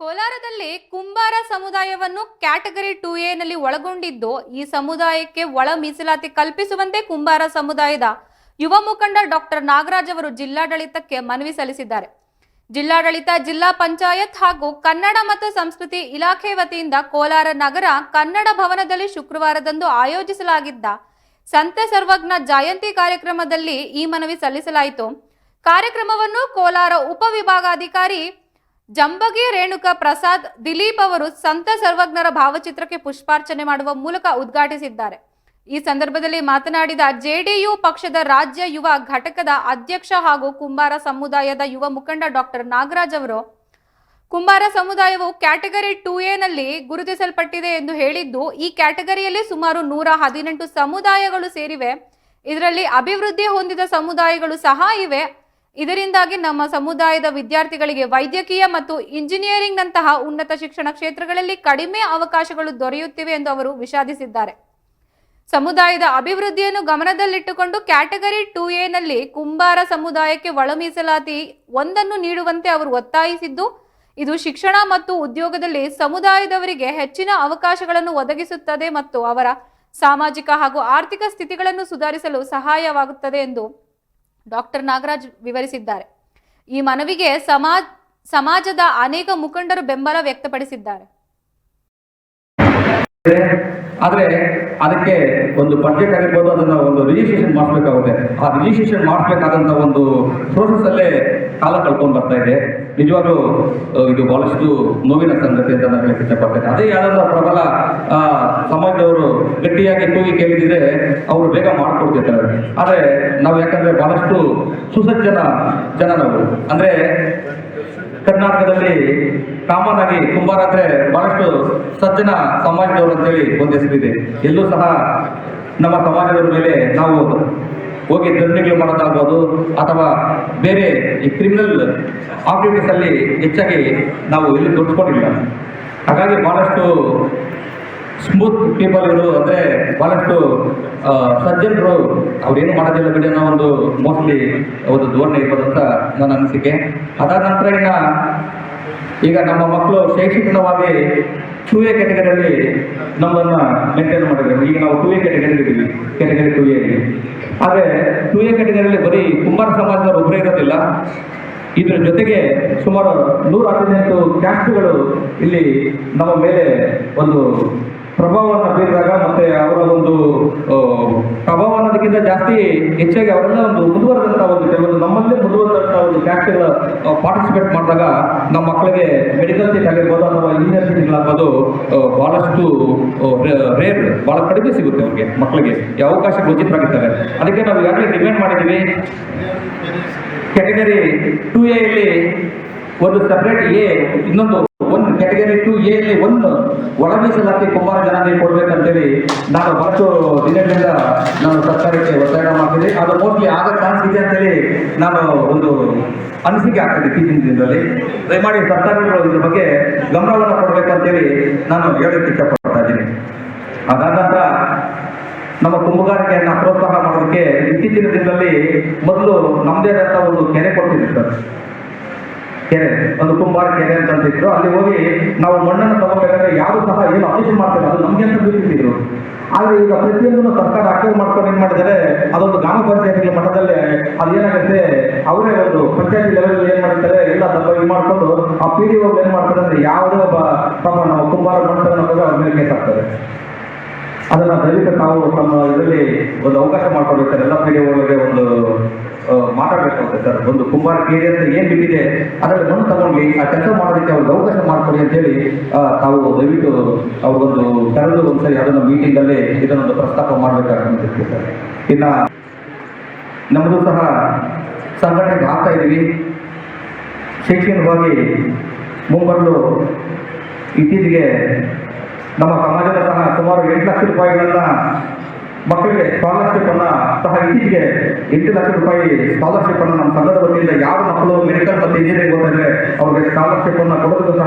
ಕೋಲಾರದಲ್ಲಿ ಕುಂಬಾರ ಸಮುದಾಯವನ್ನು ಕ್ಯಾಟಗರಿ 2A ನಲ್ಲಿ ಒಳಗೊಂಡಿದ್ದು, ಈ ಸಮುದಾಯಕ್ಕೆ ಒಳ ಮೀಸಲಾತಿ ಕಲ್ಪಿಸುವಂತೆ ಕುಂಬಾರ ಸಮುದಾಯದ ಯುವ ಮುಖಂಡ ಡಾಕ್ಟರ್ ನಾಗರಾಜ್ ಅವರು ಜಿಲ್ಲಾಡಳಿತಕ್ಕೆ ಮನವಿ ಸಲ್ಲಿಸಿದ್ದಾರೆ. ಜಿಲ್ಲಾಡಳಿತ, ಜಿಲ್ಲಾ ಪಂಚಾಯತ್ ಹಾಗೂ ಕನ್ನಡ ಮತ್ತು ಸಂಸ್ಕೃತಿ ಇಲಾಖೆ ವತಿಯಿಂದ ಕೋಲಾರ ನಗರ ಕನ್ನಡ ಭವನದಲ್ಲಿ ಶುಕ್ರವಾರದಂದು ಆಯೋಜಿಸಲಾಗಿದ್ದ ಸಂತ ಸರ್ವಜ್ಞ ಜಯಂತಿ ಕಾರ್ಯಕ್ರಮದಲ್ಲಿ ಈ ಮನವಿ ಸಲ್ಲಿಸಲಾಯಿತು. ಕಾರ್ಯಕ್ರಮವನ್ನು ಕೋಲಾರ ಉಪವಿಭಾಗಾಧಿಕಾರಿ ಜಂಬಗಿ ರೇಣುಕಾ ಪ್ರಸಾದ್ ದಿಲೀಪ್ ಅವರು ಸಂತ ಸರ್ವಜ್ಞರ ಭಾವಚಿತ್ರಕ್ಕೆ ಪುಷ್ಪಾರ್ಚನೆ ಮಾಡುವ ಮೂಲಕ ಉದ್ಘಾಟಿಸಿದ್ದಾರೆ. ಈ ಸಂದರ್ಭದಲ್ಲಿ ಮಾತನಾಡಿದ ಜೆಡಿಯು ಪಕ್ಷದ ರಾಜ್ಯ ಯುವ ಘಟಕದ ಅಧ್ಯಕ್ಷ ಹಾಗೂ ಕುಂಬಾರ ಸಮುದಾಯದ ಯುವ ಮುಖಂಡ ಡಾಕ್ಟರ್ ನಾಗರಾಜ್ ಅವರು, ಕುಂಬಾರ ಸಮುದಾಯವು ಕ್ಯಾಟಗರಿ 2A ನಲ್ಲಿ ಗುರುತಿಸಲ್ಪಟ್ಟಿದೆ ಎಂದು ಹೇಳಿದ್ದು, ಈ ಕ್ಯಾಟಗರಿಯಲ್ಲಿ ಸುಮಾರು 118 ಸಮುದಾಯಗಳು ಸೇರಿವೆ. ಇದರಲ್ಲಿ ಅಭಿವೃದ್ಧಿ ಹೊಂದಿದ ಸಮುದಾಯಗಳು ಸಹ ಇವೆ. ಇದರಿಂದಾಗಿ ನಮ್ಮ ಸಮುದಾಯದ ವಿದ್ಯಾರ್ಥಿಗಳಿಗೆ ವೈದ್ಯಕೀಯ ಮತ್ತು ಇಂಜಿನಿಯರಿಂಗ್ ನಂತಹ ಉನ್ನತ ಶಿಕ್ಷಣ ಕ್ಷೇತ್ರಗಳಲ್ಲಿ ಕಡಿಮೆ ಅವಕಾಶಗಳು ದೊರೆಯುತ್ತಿವೆ ಎಂದು ಅವರು ವಿಷಾದಿಸಿದ್ದಾರೆ. ಸಮುದಾಯದ ಅಭಿವೃದ್ಧಿಯನ್ನು ಗಮನದಲ್ಲಿಟ್ಟುಕೊಂಡು ಕ್ಯಾಟಗರಿ 2A ನಲ್ಲಿ ಕುಂಬಾರ ಸಮುದಾಯಕ್ಕೆ ಒಳ ಮೀಸಲಾತಿ ಒಂದನ್ನು ನೀಡುವಂತೆ ಅವರು ಒತ್ತಾಯಿಸಿದ್ದು, ಇದು ಶಿಕ್ಷಣ ಮತ್ತು ಉದ್ಯೋಗದಲ್ಲಿ ಸಮುದಾಯದವರಿಗೆ ಹೆಚ್ಚಿನ ಅವಕಾಶಗಳನ್ನು ಒದಗಿಸುತ್ತದೆ ಮತ್ತು ಅವರ ಸಾಮಾಜಿಕ ಹಾಗೂ ಆರ್ಥಿಕ ಸ್ಥಿತಿಗಳನ್ನು ಸುಧಾರಿಸಲು ಸಹಾಯವಾಗುತ್ತದೆ ಎಂದು ಡಾಕ್ಟರ್ ನಾಗರಾಜ್ ವಿವರಿಸಿದ್ದಾರೆ. ಈ ಮನವಿಗೆ ಸಮಾಜದ ಅನೇಕ ಮುಖಂಡರು ಬೆಂಬಲ ವ್ಯಕ್ತಪಡಿಸಿದ್ದಾರೆ. ಆದರೆ ಅದಕ್ಕೆ ಒಂದು ಬಡ್ಜೆಟ್ ಆಗಿರ್ಬೋದು, ಅದನ್ನ ಒಂದು ರಿಜಿಸ್ಟ್ರೇಷನ್ ಮಾಡಿಸ್ಬೇಕಾಗುತ್ತೆ. ಆ ರಿಜಿಸ್ಟ್ರೇಷನ್ ಮಾಡಿಸ್ಬೇಕಾದಂಥ ಒಂದು ಪ್ರೋಸೆಸ್ ಅಲ್ಲೇ ಕಾಲ ಕಳ್ಕೊಂಡು ಬರ್ತಾ ಇದೆ. ನಿಜವಾಗ್ಲೂ ಇದು ಬಹಳಷ್ಟು ನೋವಿನ ಸಂಗತಿ ಅಂತ ನಾನು ಹೇಳಕ್ಕೆ ಇಷ್ಟಪಡ್ತೇನೆ. ಅದೇ ಯಾರಾದ್ರೂ ಪ್ರಬಲ ಸಮಾಜದವರು ಗಟ್ಟಿಯಾಗಿ ಕೂಗಿ ಕೇಳಿದ್ರೆ ಅವರು ಬೇಗ ಮಾಡ್ಕೊಡ್ತಿರ್ತಾರೆ. ಆದರೆ ನಾವು ಯಾಕಂದ್ರೆ ಬಹಳಷ್ಟು ಸುಸಜ್ಜನ ಜನ ನಾವು, ಅಂದ್ರೆ ಕರ್ನಾಟಕದಲ್ಲಿ ಕಾಮನ್ ಆಗಿ ಕುಂಬಾರ ಅಂದ್ರೆ ಬಹಳಷ್ಟು ಸಜ್ಜನ ಸಮಾಜದವರು ಅಂತೇಳಿ ಒಂದು ಹೆಸರಿದೆ. ಎಲ್ಲೂ ಸಹ ನಮ್ಮ ಸಮಾಜದವರ ಮೇಲೆ ನಾವು ಹೋಗಿ ಧರಣಿಗಳು ಮಾಡೋದಾಗ್ಬೋದು ಅಥವಾ ಬೇರೆ ಈ ಕ್ರಿಮಿನಲ್ ಆಕ್ಟಿವಿಟೀಸ್ ಅಲ್ಲಿ ಹೆಚ್ಚಾಗಿ ನಾವು ಎಲ್ಲಿ ತೊಡ್ಸ್ಕೊಂಡಿಲ್ಲ. ಹಾಗಾಗಿ ಬಹಳಷ್ಟು ಸ್ಮೂತ್ ಪೀಪಲ್ ಇವರು, ಅಂದ್ರೆ ಬಹಳಷ್ಟು ಸಜ್ಜನರು, ಅವ್ರೇನು ಮಾಡೋದಿಲ್ಲ ಬಿಡಿ ಅನ್ನೋ ಒಂದು ಮೋಸ್ಟ್ಲಿ ಒಂದು ಧೋರಣೆ ಇರ್ಬೋದು ಅಂತ ನನ್ನ ಅನಿಸಿಕೆ. ಅದಾದ ನಂತರ ಈಗ ನಮ್ಮ ಮಕ್ಕಳು ಶೈಕ್ಷಣಿಕವಾಗಿ 2A ಕ್ಯಾಟಗರಿಯಲ್ಲಿ ನಮ್ಮನ್ನ ಮೇಂಟೈನ್ ಮಾಡಿದ್ರು. ಈಗ ನಾವು 2A ಕ್ಯಾಟಗರಿ ಇದ್ದೀವಿ, ಕ್ಯಾಟಗರಿ 2A. ಆದರೆ 2A ಕ್ಯಾಟಗರಿಯಲ್ಲಿ ಬರೀ ಕುಂಬಾರ ಸಮಾಜದವರು ಒಬ್ಬರೇ ಇರೋದಿಲ್ಲ. ಇದರ ಜೊತೆಗೆ ಸುಮಾರು 118 ಕ್ಯಾಸ್ಟ್ಗಳು ಇಲ್ಲಿ ನಮ್ಮ ಮೇಲೆ ಒಂದು ಪ್ರಭಾವವನ್ನು ಬೀರಿದಾಗ, ಮತ್ತೆ ಅವರ ಒಂದು ಪ್ರಭಾವ ಅನ್ನೋದಕ್ಕಿಂತ ಜಾಸ್ತಿ ಹೆಚ್ಚಾಗಿ ಅವರೆಲ್ಲ ಒಂದು ಮುಂದುವರೆದಂಥ ಒಂದು ಕೆಲವೊಂದು ನಮ್ಮಲ್ಲೇ ಮುಂದುವರೆದಂಥ ಒಂದು ಕ್ಯಾಸ್ಟ್ಗಳ ಪಾರ್ಟಿಸಿಪೇಟ್ ಮಾಡಿದಾಗ ನಮ್ಮ ಮಕ್ಕಳಿಗೆ ಮೆಡಿಕಲ್ ಸೀಟ್ ಆಗಿರ್ಬೋದು ಅಥವಾ ಇಂಜಿನಿಯರ್ ಸೀಟ್ಗಳಾಗ್ಬೋದು ಬಹಳಷ್ಟು ರೇರ್, ಬಹಳ ಕಡಿಮೆ ಸಿಗುತ್ತೆ ಅವ್ರಿಗೆ, ಮಕ್ಕಳಿಗೆ ಈ ಅವಕಾಶ ಗೋಚಿತರಾಗಿರ್ತವೆ. ಅದಕ್ಕೆ ನಾವು ಈಗಾಗಲೇ ಡಿಮ್ಯಾಂಡ್ ಮಾಡಿದ್ದೀವಿ, ಕ್ಯಾಟಗರಿ 2A ಯಲ್ಲಿ ಒಂದು ಸಪ್ರೇಟ್ ಇನ್ನೊಂದು ಒಂದು ಕ್ಯಾಟಗರಿ 2A ಯಲ್ಲಿ ಒಂದು ಒಳ ಮೀಸಲಾತಿ ಕುಂಬಾರ ಜನಾಂಗಕ್ಕೆ ಕೊಡ್ಬೇಕಂತೇಳಿ ನಾನು ಬಹಳಷ್ಟು ದಿನಗಳಿಂದ ನಾನು ಸರ್ಕಾರಕ್ಕೆ ಒತ್ತಾಯ ಮಾಡ್ತೀನಿ. ಅದು ಮೋಸ್ಟ್ಲಿ ಆಗ ಚಾನ್ಸ್ ಇದೆ ಅಂತೇಳಿ ನಾನು ಒಂದು ಅನಿಸಿಕೆ ಆಗ್ತದೆ ಇತ್ತೀಚಿನ ದಿನದಲ್ಲಿ. ದಯಮಾಡಿ ಸರ್ಕಾರಗಳು ಇದ್ರ ಬಗ್ಗೆ ಗಮನವನ್ನು ಕೊಡಬೇಕಂತೇಳಿ ನಾನು ಹೇಳಕ್ಕೆ ಇಷ್ಟಪಡ್ತಾ ಇದ್ದೀನಿ. ಅದಾದ ನಂತರ ನಮ್ಮ ಕುಂಬಗಾರಿಕೆಯನ್ನು ಪ್ರೋತ್ಸಾಹ ಮಾಡೋದಕ್ಕೆ ಇತ್ತೀಚಿನ ದಿನದಲ್ಲಿ ಮೊದಲು ನಮ್ಮದೇ ಆದಂಥ ಒಂದು ಕೆರೆ ಕೊಡ್ತಿದ್ರು ಸರ್, ಕೆರೆ, ಒಂದು ಕುಂಬಾರ ಕೆರೆ ಅಂತಿದ್ರು. ಅಲ್ಲಿ ಹೋಗಿ ನಾವು ಮಣ್ಣನ್ನು ತಗೋಬೇಕಾದ್ರೆ ಯಾರು ಸಹ ಏನು ಅಪೇಕ್ಷೆ ಮಾಡ್ತಾರೆ, ಅದು ನಮ್ಗೆ ಅಂತ ಬೀಳ್ತಿದ್ರು. ಆದರೆ ಈಗ ಪ್ರತಿಯೊಂದನ್ನು ಸರ್ಕಾರ ಅಕ್ವೇರ್ ಮಾಡ್ಕೊಂಡು ಏನ್ ಮಾಡಿದ್ದಾರೆ, ಅದೊಂದು ಗ್ರಾಮ ಪಂಚಾಯತಿಗಳ ಮಟ್ಟದಲ್ಲಿ ಅದೇನಾಗುತ್ತೆ, ಅವರೇ ಒಂದು ಪಂಚಾಯತಿ ಲೆವೆಲ್ ಏನ್ ಮಾಡ್ತಾರೆ, ಎಲ್ಲ ಇದು ಮಾಡ್ಕೊಂಡು ಆ PDO ಏನ್ ಮಾಡ್ತಾರೆ ಅಂದ್ರೆ ಯಾವುದೇ ಒಬ್ಬ ನಾವು ಕುಂಬಾರ ಮಾಡ್ತಾರೆ ಅನ್ನೋದು ಅವ್ರ ಮೇಲೆ ಕೇಸ್ ಆಗ್ತದೆ. ಅದನ್ನ ದಯವಿಟ್ಟು ನಾವು ನಮ್ಮ ಇದರಲ್ಲಿ ಒಂದು ಅವಕಾಶ ಮಾಡ್ಕೊಳ್ಬೇಕಾದ್ರೆ ಎಲ್ಲ PDOಗಳಿಗೆ ಒಂದು ಮಾತಾಡಬೇಕಾಗುತ್ತೆ ಸರ್. ಒಂದು ಕುಂಬಾರ ಕೇರಿ ಅಂತ ಏನ್ ಬಿಟ್ಟಿದೆ ಅದರಲ್ಲಿ ಮಣ್ಣು ತಗೊಂಡು ಆ ಕೆಲಸ ಮಾಡೋದಕ್ಕೆ ಅವ್ರಿಗೆ ಅವಕಾಶ ಮಾಡ್ಕೊಡಿ ಅಂತೇಳಿ ತಾವು ದಯವಿಟ್ಟು ಅವ್ರಿಗೊಂದು ಕರೆದು ಒಂದ್ಸರಿ ಅದನ್ನ ಮೀಟಿಂಗ್ ಅಲ್ಲಿ ಇದನ್ನೊಂದು ಪ್ರಸ್ತಾಪ ಮಾಡಬೇಕಾಗುತ್ತೆ ಸರ್. ಇನ್ನ ನಮ್ಮದು ಸಹ ಸಂಘಟನೆಗೆ ಆಗ್ತಾ ಇದೀವಿ. ಶೈಕ್ಷಣಿಕವಾಗಿ ಮುಂಬರಲು ಇತ್ತೀಚೆಗೆ ನಮ್ಮ ಸಮಾಜದ ಸಹ ಸುಮಾರು 8 ಲಕ್ಷ ರೂಪಾಯಿಗಳನ್ನ ಮಕ್ಕಳಿಗೆ ಸ್ಕಾಲರ್ಶಿಪ್ ಅನ್ನ ಸಹ ಇತ್ತೀಚೆಗೆ 8 ಲಕ್ಷ ರೂಪಾಯಿ ಸ್ಕಾಲರ್ಶಿಪ್ ಅನ್ನು ನಮ್ಮ ಸಂಘದ ವತಿಯಿಂದ ಯಾವ ಮಕ್ಕಳು ಮೆಡಿಕಲ್ ಮತ್ತು ಇಂಜಿನಿಯರಿಂಗ್ ಓದಿದ್ರೆ ಅವ್ರಿಗೆ ಸ್ಕಾಲರ್ಶಿಪ್ ಅನ್ನ ಕೊಡೋದಕ್ಕೂ ಸಹ